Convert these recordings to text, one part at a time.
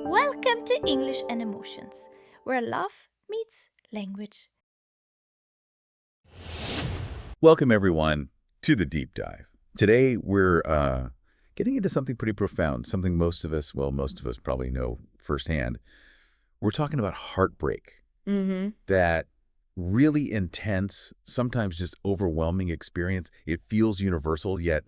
Welcome to English and Emotions, where love meets language. Welcome, everyone, to the deep dive. Today, we're getting into something pretty profound, something most of us probably know firsthand. We're talking about heartbreak, that really intense, sometimes just overwhelming experience. It feels universal, yet,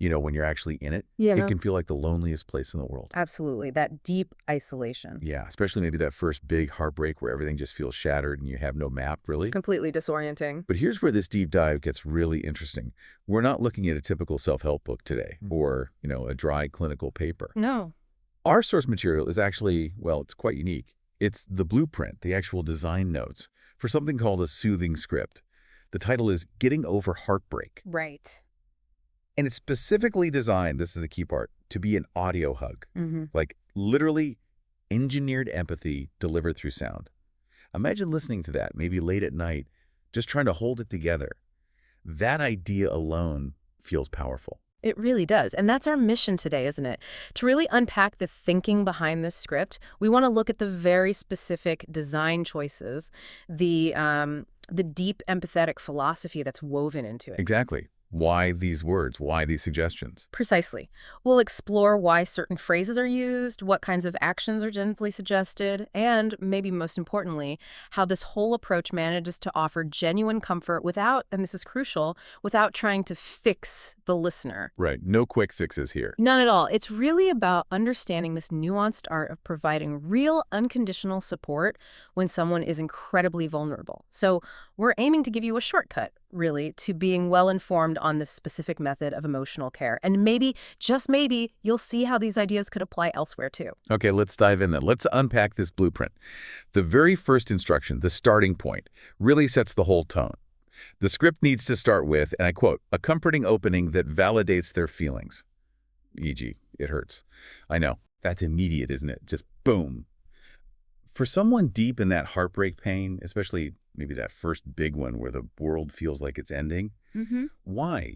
when you're actually in it, it can feel like the loneliest place in the world. Absolutely. That deep isolation. Yeah, especially maybe that first big heartbreak where everything just feels shattered and you have no map, really. Completely disorienting. But here's where this deep dive gets really interesting. We're not looking at a typical self-help book today or, a dry clinical paper. No. Our source material is actually, well, it's quite unique. It's the blueprint, the actual design notes for something called a soothing script. The title is Getting Over Heartbreak. Right. And it's specifically designed, this is the key part, to be an audio hug. Like literally engineered empathy delivered through sound. Imagine listening to that, maybe late at night, just trying to hold it together. That idea alone feels powerful. It really does. And that's our mission today, isn't it? To really unpack the thinking behind this script, we want to look at the very specific design choices, the deep empathetic philosophy that's woven into it. Exactly. Why these words? Why these suggestions? Precisely. We'll explore why certain phrases are used, what kinds of actions are gently suggested, and, maybe most importantly, how this whole approach manages to offer genuine comfort without, and this is crucial, without trying to fix the listener. Right. No quick fixes here. None at all. It's really about understanding this nuanced art of providing real, unconditional support when someone is incredibly vulnerable. So we're aiming to give you a shortcut, really, to being well-informed on this specific method of emotional care. And maybe, just maybe, you'll see how these ideas could apply elsewhere too. Okay, let's dive in then. Let's unpack this blueprint. The very first instruction, the starting point, really sets the whole tone. The script needs to start with, and I quote, a comforting opening that validates their feelings. E.g., it hurts. I know. That's immediate, isn't it? Just boom. For someone deep in that heartbreak pain, especially maybe that first big one where the world feels like it's ending, why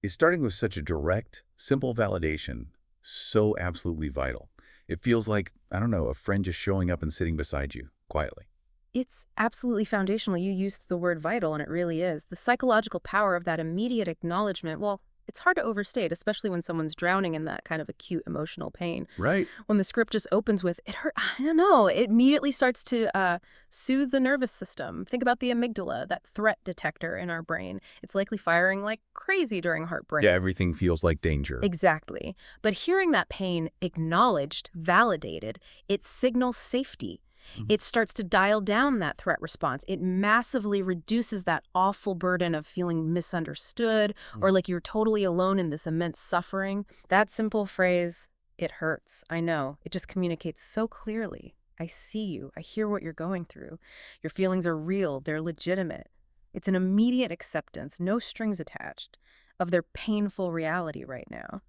is starting with such a direct, simple validation so absolutely vital? It feels like, I don't know, a friend just showing up and sitting beside you quietly. It's absolutely foundational. You used the word vital, and it really is. The psychological power of that immediate acknowledgement, well, it's hard to overstate, especially when someone's drowning in that kind of acute emotional pain. Right. When the script just opens with, it hurt, I don't know, it immediately starts to soothe the nervous system. Think about the amygdala, that threat detector in our brain. It's likely firing like crazy during heartbreak. Yeah, everything feels like danger. Exactly. But hearing that pain acknowledged, validated, it signals safety. It starts to dial down that threat response. It massively reduces that awful burden of feeling misunderstood or like you're totally alone in this immense suffering. That simple phrase, it hurts, I know, it just communicates so clearly. I see you. I hear what you're going through. Your feelings are real. They're legitimate. It's an immediate acceptance, no strings attached, of their painful reality right now.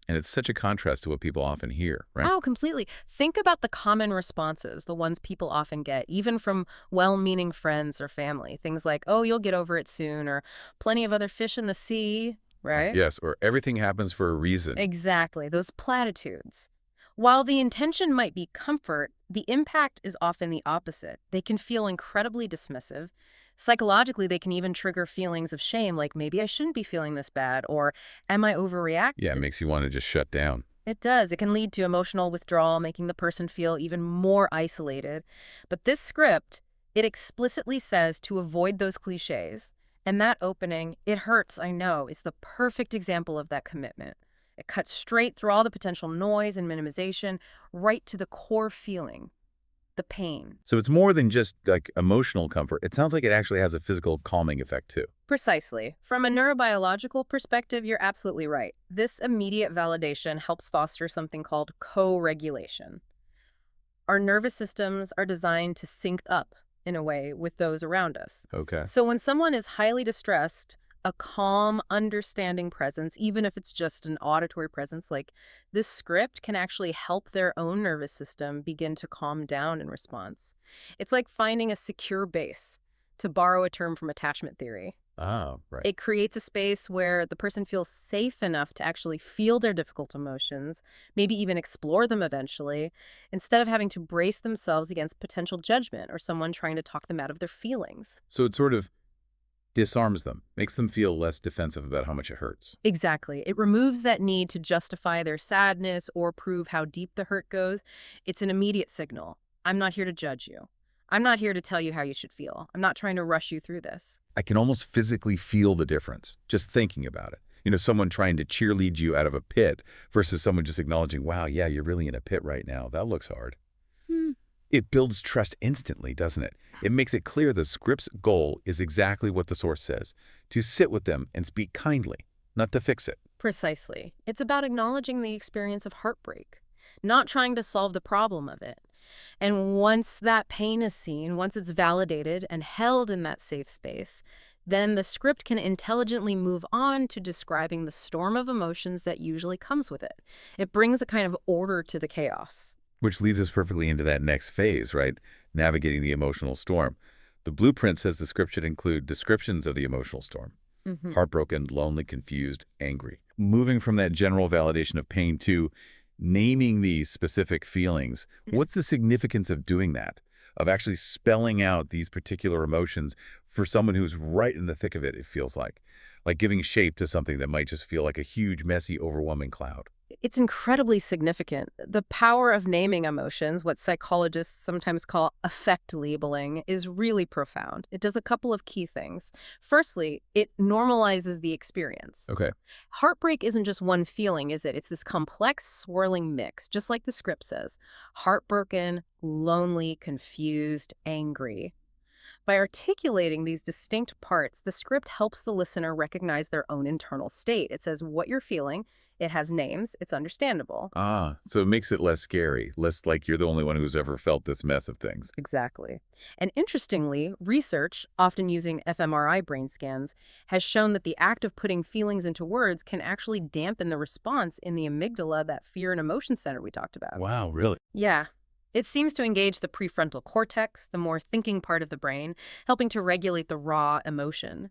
And it's such a contrast to what people often hear, right? Oh, completely. Think about the common responses, the ones people often get, even from well-meaning friends or family. Things like, oh, you'll get over it soon, or plenty of other fish in the sea, right? Yes, or everything happens for a reason. Exactly, those platitudes. While the intention might be comfort, the impact is often the opposite. They can feel incredibly dismissive. Psychologically, they can even trigger feelings of shame, like maybe I shouldn't be feeling this bad, or am I overreacting? Yeah, it makes you want to just shut down. It does. It can lead to emotional withdrawal, making the person feel even more isolated. But this script, it explicitly says to avoid those cliches. And that opening, it hurts, I know, is the perfect example of that commitment. It cuts straight through all the potential noise and minimization, right to the core feeling, the pain. So it's more than just like emotional comfort. It sounds like it actually has a physical calming effect too. Precisely. From a neurobiological perspective, you're absolutely right. This immediate validation helps foster something called co-regulation. Our nervous systems are designed to sync up, in a way, with those around us. Okay. So when someone is highly distressed, a calm, understanding presence, even if it's just an auditory presence, like this script can actually help their own nervous system begin to calm down in response. It's like finding a secure base, to borrow a term from attachment theory. Ah, right. It creates a space where the person feels safe enough to actually feel their difficult emotions, maybe even explore them eventually, instead of having to brace themselves against potential judgment or someone trying to talk them out of their feelings. So it sort of disarms them, makes them feel less defensive about how much it hurts. Exactly. It removes that need to justify their sadness or prove how deep the hurt goes. It's an immediate signal. I'm not here to judge you. I'm not here to tell you how you should feel. I'm not trying to rush you through this. I can almost physically feel the difference just thinking about it. Someone trying to cheerlead you out of a pit versus someone just acknowledging, wow, yeah, you're really in a pit right now. That looks hard. Hmm. It builds trust instantly, doesn't it? It makes it clear the script's goal is exactly what the source says, to sit with them and speak kindly, not to fix it. Precisely. It's about acknowledging the experience of heartbreak, not trying to solve the problem of it. And once that pain is seen, once it's validated and held in that safe space, then the script can intelligently move on to describing the storm of emotions that usually comes with it. It brings a kind of order to the chaos. Which leads us perfectly into that next phase, right? Navigating the emotional storm. The blueprint says the script should include descriptions of the emotional storm. Heartbroken, lonely, confused, angry. Moving from that general validation of pain to naming these specific feelings, what's the significance of doing that? Of actually spelling out these particular emotions for someone who's right in the thick of it, it feels like. Like giving shape to something that might just feel like a huge, messy, overwhelming cloud. It's incredibly significant. The power of naming emotions, what psychologists sometimes call affect labeling, is really profound. It does a couple of key things. Firstly, it normalizes the experience. Okay. Heartbreak isn't just one feeling, is it? It's this complex, swirling mix, just like the script says. Heartbroken, lonely, confused, angry. By articulating these distinct parts, the script helps the listener recognize their own internal state. It says what you're feeling, it has names, it's understandable. Ah, so it makes it less scary, less like you're the only one who's ever felt this mess of things. Exactly. And interestingly, research, often using fMRI brain scans, has shown that the act of putting feelings into words can actually dampen the response in the amygdala, that fear and emotion center we talked about. Wow, really? Yeah. It seems to engage the prefrontal cortex, the more thinking part of the brain, helping to regulate the raw emotion.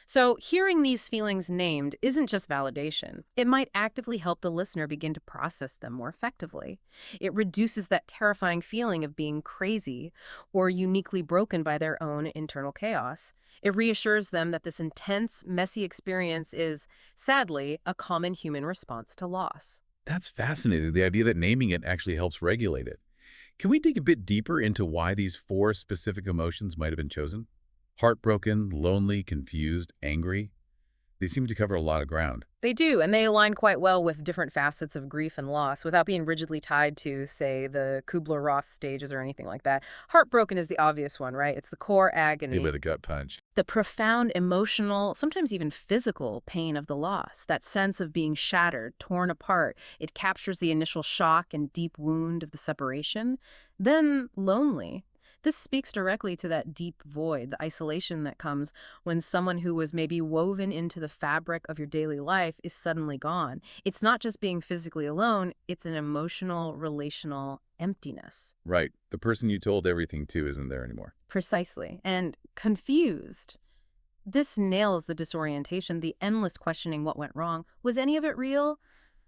So, hearing these feelings named isn't just validation. It might actively help the listener begin to process them more effectively. It reduces that terrifying feeling of being crazy or uniquely broken by their own internal chaos. It reassures them that this intense, messy experience is, sadly, a common human response to loss. That's fascinating, the idea that naming it actually helps regulate it. Can we dig a bit deeper into why these four specific emotions might have been chosen? Heartbroken, lonely, confused, angry. They seem to cover a lot of ground. They do, and they align quite well with different facets of grief and loss without being rigidly tied to, say, the Kubler-Ross stages or anything like that. Heartbroken is the obvious one, right? It's the core agony, Maybe the gut punch. the profound emotional, sometimes even physical pain of the loss, that sense of being shattered, torn apart. It captures the initial shock and deep wound of the separation. Then lonely. This speaks directly to that deep void, the isolation that comes when someone who was maybe woven into the fabric of your daily life is suddenly gone. It's not just being physically alone, it's an emotional, relational emptiness. Right. The person you told everything to isn't there anymore. Precisely. And confused. This nails the disorientation, the endless questioning what went wrong. Was any of it real?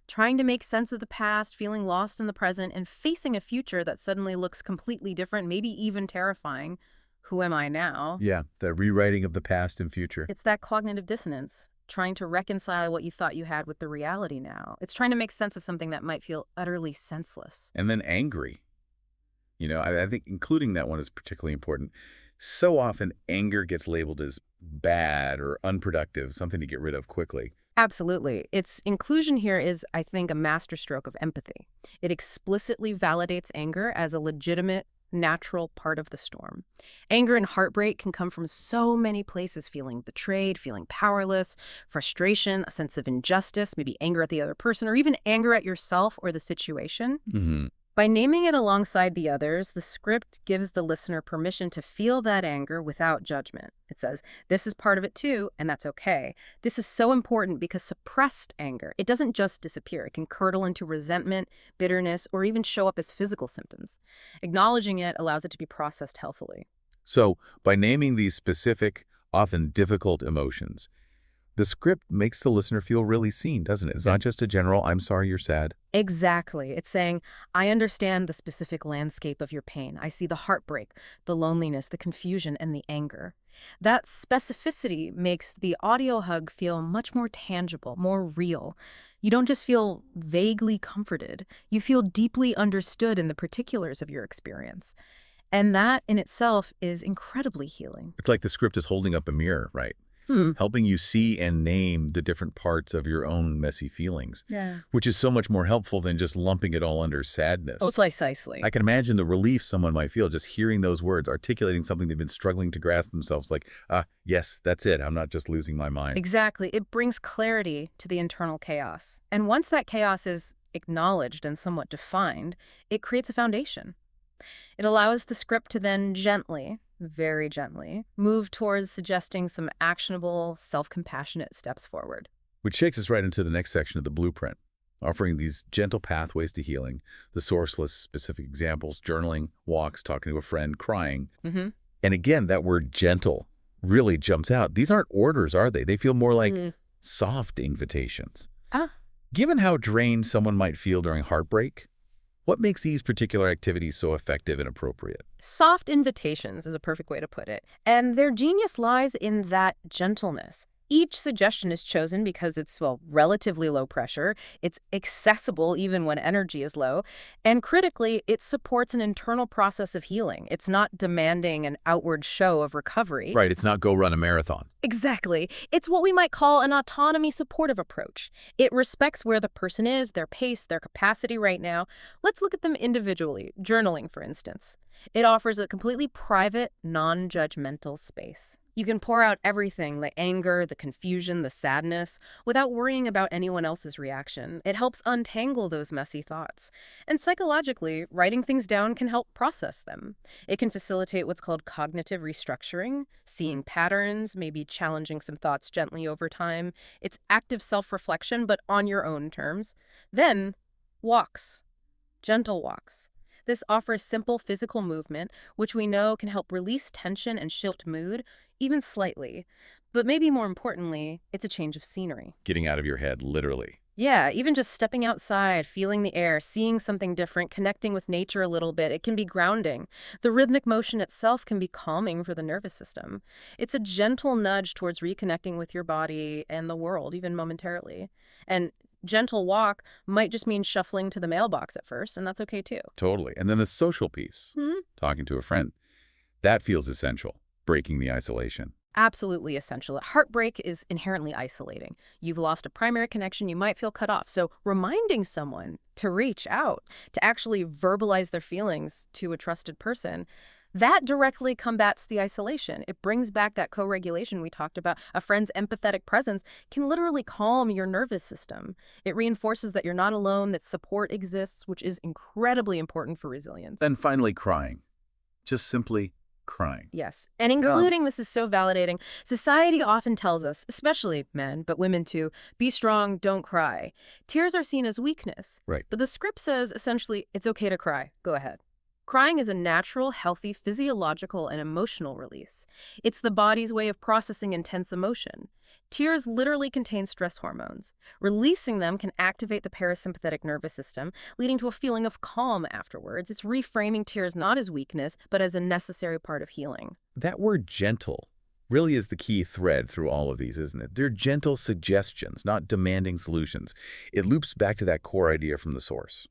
Trying to make sense of the past, feeling lost in the present, and facing a future that suddenly looks completely different, maybe even terrifying. Who am I now? Yeah, the rewriting of the past and future. It's that cognitive dissonance, trying to reconcile what you thought you had with the reality now. It's trying to make sense of something that might feel utterly senseless. And then angry. I think including that one is particularly important. So often anger gets labeled as bad or unproductive, something to get rid of quickly. Absolutely. Its inclusion here is, I think, a masterstroke of empathy. It explicitly validates anger as a legitimate, natural part of the storm. Anger and heartbreak can come from so many places: feeling betrayed, feeling powerless, frustration, a sense of injustice, maybe anger at the other person, or even anger at yourself or the situation. Mm-hmm. By naming it alongside the others, the script gives the listener permission to feel that anger without judgment. It says, this is part of it too, and that's okay. This is so important because suppressed anger, it doesn't just disappear. It can curdle into resentment, bitterness, or even show up as physical symptoms. Acknowledging it allows it to be processed healthfully. So by naming these specific, often difficult emotions. The script makes the listener feel really seen, doesn't it? It's not just a general, I'm sorry you're sad. Exactly. It's saying, I understand the specific landscape of your pain. I see the heartbreak, the loneliness, the confusion, and the anger. That specificity makes the audio hug feel much more tangible, more real. You don't just feel vaguely comforted. You feel deeply understood in the particulars of your experience. And that in itself is incredibly healing. It's like the script is holding up a mirror, right? Hmm. Helping you see and name the different parts of your own messy feelings, Yeah. which is so much more helpful than just lumping it all under sadness. Oh, precisely. I can imagine the relief someone might feel just hearing those words, articulating something they've been struggling to grasp themselves, like, yes, that's it. I'm not just losing my mind. Exactly. It brings clarity to the internal chaos. And once that chaos is acknowledged and somewhat defined, it creates a foundation. It allows the script to then gently, very gently, move towards suggesting some actionable, self-compassionate steps forward. Which takes us right into the next section of the blueprint, offering these gentle pathways to healing, the sourceless specific examples, journaling, walks, talking to a friend, crying. Mm-hmm. And again, that word gentle really jumps out. These aren't orders, are they? They feel more like soft invitations. Given how drained someone might feel during heartbreak, what makes these particular activities so effective and appropriate? Soft invitations is a perfect way to put it. And their genius lies in that gentleness. Each suggestion is chosen because it's, well, relatively low pressure, it's accessible even when energy is low, and critically, it supports an internal process of healing. It's not demanding an outward show of recovery. Right, it's not go run a marathon. Exactly. It's what we might call an autonomy supportive approach. It respects where the person is, their pace, their capacity right now. Let's look at them individually. Journaling, for instance. It offers a completely private, non-judgmental space. You can pour out everything, the anger, the confusion, the sadness, without worrying about anyone else's reaction. It helps untangle those messy thoughts. And psychologically, writing things down can help process them. It can facilitate what's called cognitive restructuring, seeing patterns, maybe challenging some thoughts gently over time. It's active self-reflection, but on your own terms. Then, walks. Gentle walks. This offers simple physical movement, which we know can help release tension and shift mood, even slightly. But maybe more importantly, it's a change of scenery. Getting out of your head, literally. Yeah, even just stepping outside, feeling the air, seeing something different, connecting with nature a little bit, it can be grounding. The rhythmic motion itself can be calming for the nervous system. It's a gentle nudge towards reconnecting with your body and the world, even momentarily. And gentle walk might just mean shuffling to the mailbox at first, and that's okay too. Totally. And then the social piece, talking to a friend, that feels essential, breaking the isolation. Absolutely essential. Heartbreak is inherently isolating. You've lost a primary connection, you might feel cut off. So reminding someone to reach out, to actually verbalize their feelings to a trusted person, that directly combats the isolation. It brings back that co-regulation we talked about. A friend's empathetic presence can literally calm your nervous system. It reinforces that you're not alone, that support exists, which is incredibly important for resilience. And finally, crying. Just simply crying. Yes. And including this is so validating. Society often tells us, especially men, but women too, be strong, don't cry. Tears are seen as weakness. Right. But the script says, essentially, it's okay to cry. Go ahead. Crying is a natural, healthy, physiological, and emotional release. It's the body's way of processing intense emotion. Tears literally contain stress hormones. Releasing them can activate the parasympathetic nervous system, leading to a feeling of calm afterwards. It's reframing tears not as weakness, but as a necessary part of healing. That word gentle really is the key thread through all of these, isn't it? They're gentle suggestions, not demanding solutions. It loops back to that core idea from the source.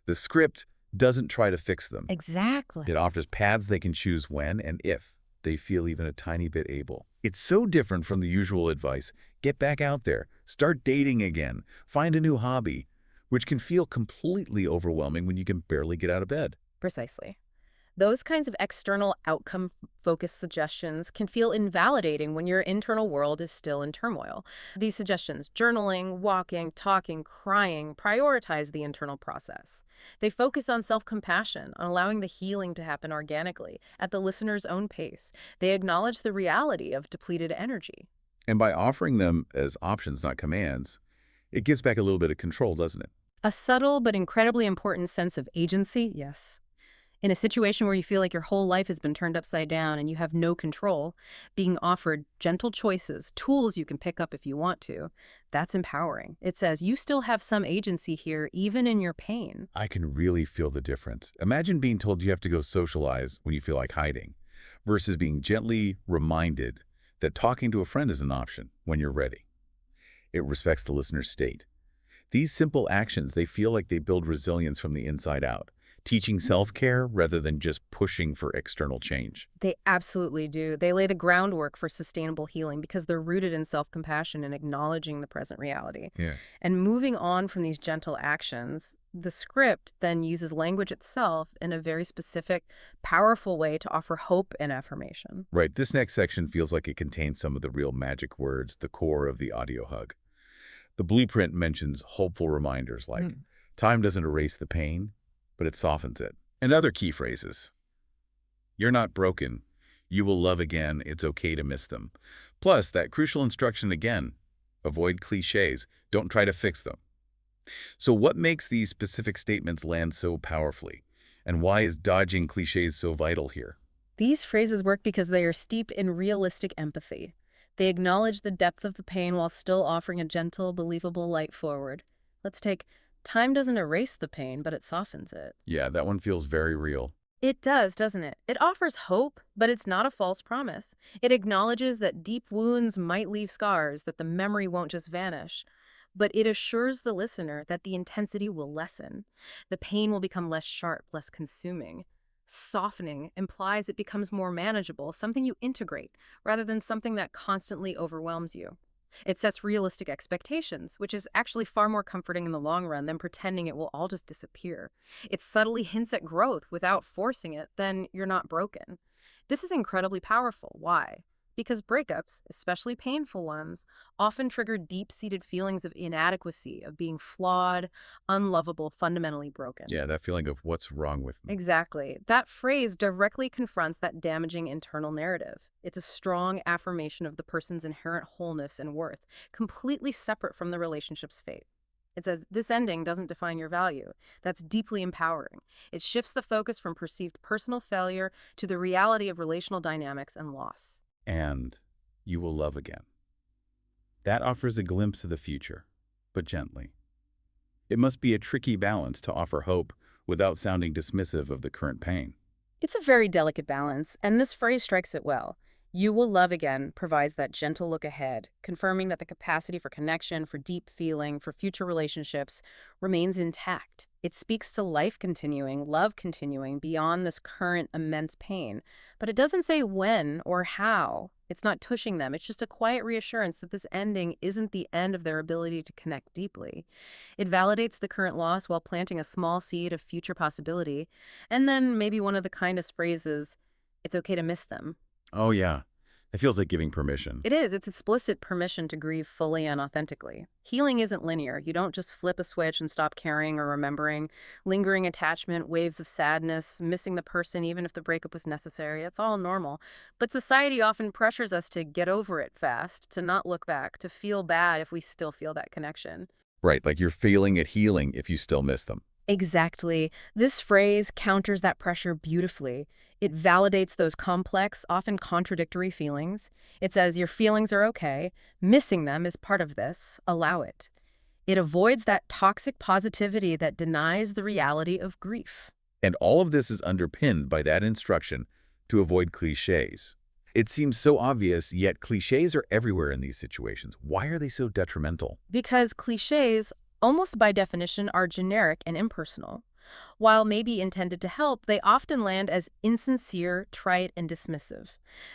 The script doesn't try to fix them. Exactly. It offers paths they can choose when and if they feel even a tiny bit able. It's so different from the usual advice, get back out there, start dating again, find a new hobby, which can feel completely overwhelming when you can barely get out of bed. Precisely. Those kinds of external outcome-focused suggestions can feel invalidating when your internal world is still in turmoil. These suggestions, journaling, walking, talking, crying, prioritize the internal process. They focus on self-compassion, on allowing the healing to happen organically, at the listener's own pace. They acknowledge the reality of depleted energy. And by offering them as options, not commands, it gives back a little bit of control, doesn't it? A subtle but incredibly important sense of agency, yes. In a situation where you feel like your whole life has been turned upside down and you have no control, being offered gentle choices, tools you can pick up if you want to, that's empowering. It says you still have some agency here, even in your pain. I can really feel the difference. Imagine being told you have to go socialize when you feel like hiding, versus being gently reminded that talking to a friend is an option when you're ready. It respects the listener's state. These simple actions, they feel like they build resilience from the inside out, teaching self-care rather than just pushing for external change. They absolutely do. They lay the groundwork for sustainable healing because they're rooted in self-compassion and acknowledging the present reality. Yeah. And moving on from these gentle actions, the script then uses language itself in a very specific, powerful way to offer hope and affirmation. Right, this next section feels like it contains some of the real magic words, the core of the audio hug. The blueprint mentions hopeful reminders like, time doesn't erase the pain, but it softens it. And other key phrases. You're not broken. You will love again. It's okay to miss them. Plus, that crucial instruction again, avoid clichés. Don't try to fix them. So what makes these specific statements land so powerfully? And why is dodging clichés so vital here? These phrases work because they are steeped in realistic empathy. They acknowledge the depth of the pain while still offering a gentle, believable light forward. Let's take, time doesn't erase the pain, but it softens it. Yeah, that one feels very real. It does, doesn't it? It offers hope, but it's not a false promise. It acknowledges that deep wounds might leave scars, that the memory won't just vanish. But it assures the listener that the intensity will lessen. The pain will become less sharp, less consuming. Softening implies it becomes more manageable, something you integrate, rather than something that constantly overwhelms you. It sets realistic expectations, which is actually far more comforting in the long run than pretending it will all just disappear. It subtly hints at growth without forcing it, then you're not broken. This is incredibly powerful. Why? Because breakups, especially painful ones, often trigger deep-seated feelings of inadequacy, of being flawed, unlovable, fundamentally broken. Yeah, that feeling of what's wrong with me. Exactly. That phrase directly confronts that damaging internal narrative. It's a strong affirmation of the person's inherent wholeness and worth, completely separate from the relationship's fate. It says, this ending doesn't define your value. That's deeply empowering. It shifts the focus from perceived personal failure to the reality of relational dynamics and loss. And you will love again. That offers a glimpse of the future, but gently. It must be a tricky balance to offer hope without sounding dismissive of the current pain. It's a very delicate balance, and this phrase strikes it well. You will love again provides that gentle look ahead, confirming that the capacity for connection, for deep feeling, for future relationships remains intact. It speaks to life continuing, love continuing beyond this current immense pain. But it doesn't say when or how. It's not tushing them. It's just a quiet reassurance that this ending isn't the end of their ability to connect deeply. It validates the current loss while planting a small seed of future possibility. And then maybe one of the kindest phrases, it's okay to miss them. Oh yeah, it feels like giving permission. It is. It's explicit permission to grieve fully and authentically. Healing isn't linear. You don't just flip a switch and stop caring or remembering. Lingering attachment, waves of sadness, missing the person even if the breakup was necessary, it's all normal. But society often pressures us to get over it fast, to not look back, to feel bad if we still feel that connection. Right, like you're failing at healing if you still miss them. Exactly. This phrase counters that pressure beautifully. It validates those complex, often contradictory feelings. It says your feelings are okay. Missing them is part of this. Allow it. It avoids that toxic positivity that denies the reality of grief. And all of this is underpinned by that instruction to avoid clichés. It seems so obvious, yet clichés are everywhere in these situations. Why are they so detrimental? Because clichés, almost by definition, are generic and impersonal. While maybe intended to help, they often land as insincere, trite, and dismissive.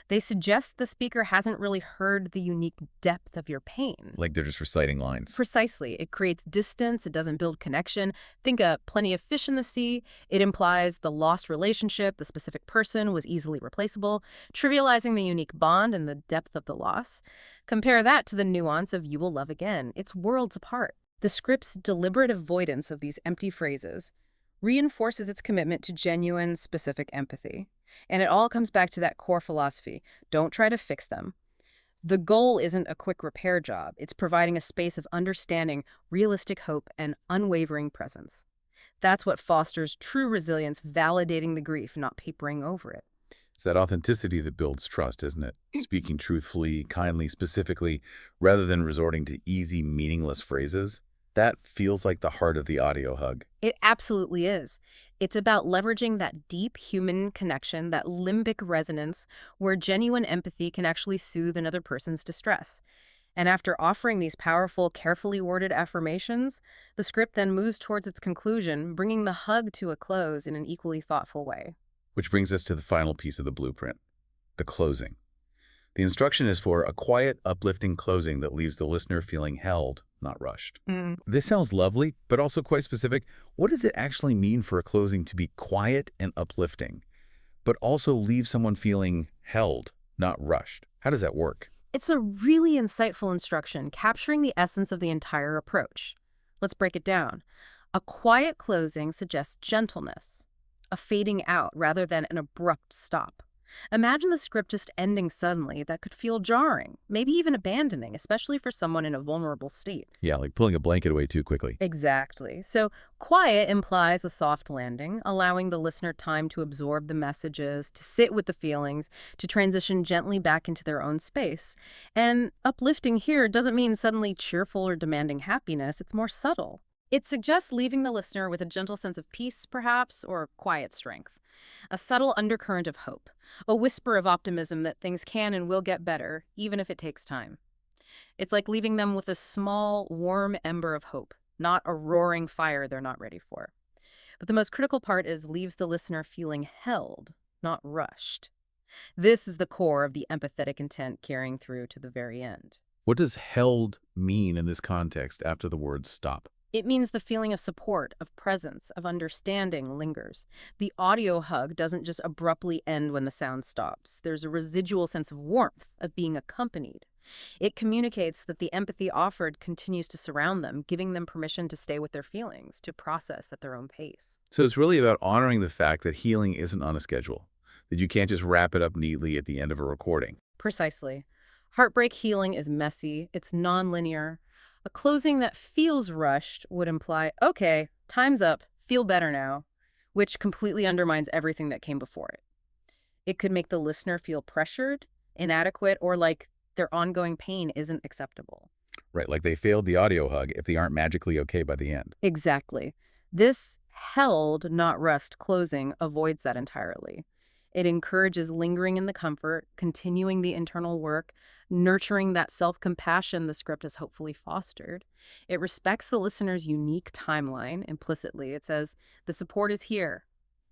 They suggest the speaker hasn't really heard the unique depth of your pain. Like they're just reciting lines. Precisely. It creates distance. It doesn't build connection. Think of plenty of fish in the sea. It implies the lost relationship, the specific person was easily replaceable, trivializing the unique bond and the depth of the loss. Compare that to the nuance of you will love again. It's worlds apart. The script's deliberate avoidance of these empty phrases reinforces its commitment to genuine, specific empathy. And it all comes back to that core philosophy. Don't try to fix them. The goal isn't a quick repair job. It's providing a space of understanding, realistic hope, and unwavering presence. That's what fosters true resilience, validating the grief, not papering over it. It's that authenticity that builds trust, isn't it? Speaking truthfully, kindly, specifically, rather than resorting to easy, meaningless phrases. That feels like the heart of the audio hug. It absolutely is. It's about leveraging that deep human connection, that limbic resonance, where genuine empathy can actually soothe another person's distress. And after offering these powerful, carefully worded affirmations, the script then moves towards its conclusion, bringing the hug to a close in an equally thoughtful way. Which brings us to the final piece of the blueprint, the closing. The instruction is for a quiet, uplifting closing that leaves the listener feeling held, not rushed. This sounds lovely, but also quite specific. What does it actually mean for a closing to be quiet and uplifting, but also leave someone feeling held, not rushed? How does that work? It's a really insightful instruction, capturing the essence of the entire approach. Let's break it down. A quiet closing suggests gentleness, a fading out rather than an abrupt stop. Imagine the script just ending suddenly. That could feel jarring, maybe even abandoning, especially for someone in a vulnerable state. Yeah, like pulling a blanket away too quickly. Exactly. So quiet implies a soft landing, allowing the listener time to absorb the messages, to sit with the feelings, to transition gently back into their own space. And uplifting here doesn't mean suddenly cheerful or demanding happiness. It's more subtle. It suggests leaving the listener with a gentle sense of peace, perhaps, or quiet strength. A subtle undercurrent of hope, a whisper of optimism that things can and will get better, even if it takes time. It's like leaving them with a small, warm ember of hope, not a roaring fire they're not ready for. But the most critical part is leaves the listener feeling held, not rushed. This is the core of the empathetic intent carrying through to the very end. What does held mean in this context after the word stop? It means the feeling of support, of presence, of understanding lingers. The audio hug doesn't just abruptly end when the sound stops. There's a residual sense of warmth, of being accompanied. It communicates that the empathy offered continues to surround them, giving them permission to stay with their feelings, to process at their own pace. So it's really about honoring the fact that healing isn't on a schedule, that you can't just wrap it up neatly at the end of a recording. Precisely. Heartbreak healing is messy, it's nonlinear. A closing that feels rushed would imply, okay, time's up, feel better now, which completely undermines everything that came before it. It could make the listener feel pressured, inadequate, or like their ongoing pain isn't acceptable. Right, like they failed the audio hug if they aren't magically okay by the end. Exactly. This held, not rushed closing avoids that entirely. It encourages lingering in the comfort, continuing the internal work, nurturing that self-compassion the script has hopefully fostered. It respects the listener's unique timeline implicitly. It says, the support is here.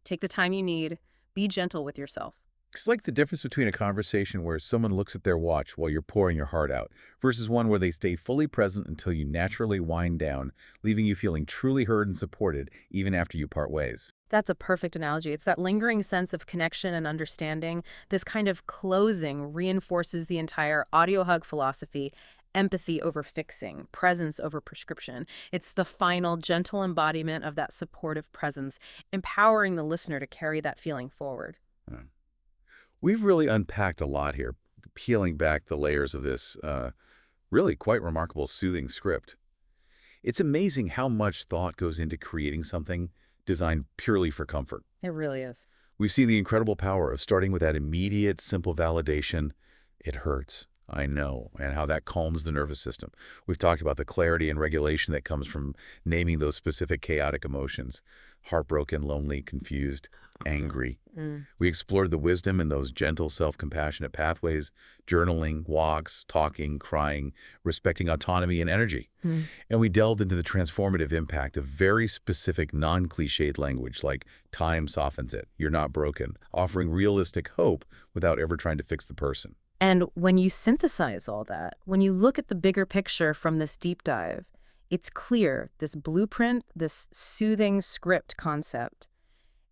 Take the time you need. Be gentle with yourself. It's like the difference between a conversation where someone looks at their watch while you're pouring your heart out versus one where they stay fully present until you naturally wind down, leaving you feeling truly heard and supported even after you part ways. That's a perfect analogy. It's that lingering sense of connection and understanding. This kind of closing reinforces the entire audio hug philosophy: empathy over fixing, presence over prescription. It's the final gentle embodiment of that supportive presence, empowering the listener to carry that feeling forward. We've really unpacked a lot here, peeling back the layers of this really quite remarkable soothing script. It's amazing how much thought goes into creating something designed purely for comfort. It really is. We've seen the incredible power of starting with that immediate, simple validation. It hurts, I know, and how that calms the nervous system. We've talked about the clarity and regulation that comes from naming those specific chaotic emotions: heartbroken, lonely, confused, angry. We explored the wisdom in those gentle, self-compassionate pathways: journaling, walks, talking, crying, respecting autonomy and energy. And we delved into the transformative impact of very specific, non-cliched language like time softens it, you're not broken, offering realistic hope without ever trying to fix the person. And when you synthesize all that, when you look at the bigger picture from this deep dive, it's clear this blueprint, this soothing script concept,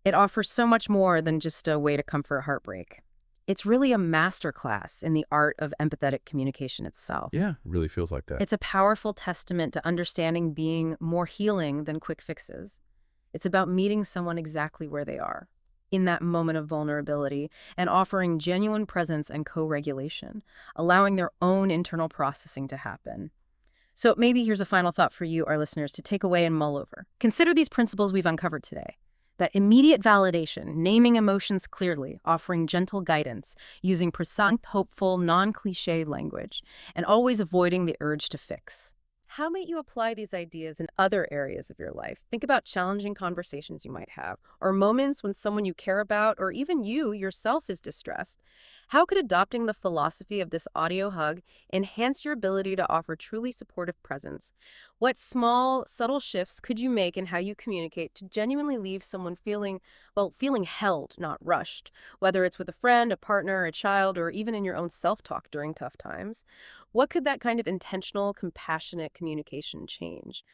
it offers so much more than just a way to comfort heartbreak. It's really a masterclass in the art of empathetic communication itself. Yeah, it really feels like that. It's a powerful testament to understanding being more healing than quick fixes. It's about meeting someone exactly where they are, in that moment of vulnerability, and offering genuine presence and co-regulation, allowing their own internal processing to happen. So maybe here's a final thought for you, our listeners, to take away and mull over. Consider these principles we've uncovered today. That immediate validation, naming emotions clearly, offering gentle guidance, using precise, hopeful, non-cliche language, and always avoiding the urge to fix. How might you apply these ideas in other areas of your life? Think about challenging conversations you might have, or moments when someone you care about, or even you yourself, is distressed. How could adopting the philosophy of this audio hug enhance your ability to offer truly supportive presence? What small, subtle shifts could you make in how you communicate to genuinely leave someone feeling held, not rushed, whether it's with a friend, a partner, a child, or even in your own self-talk during tough times? What could that kind of intentional, compassionate communication change?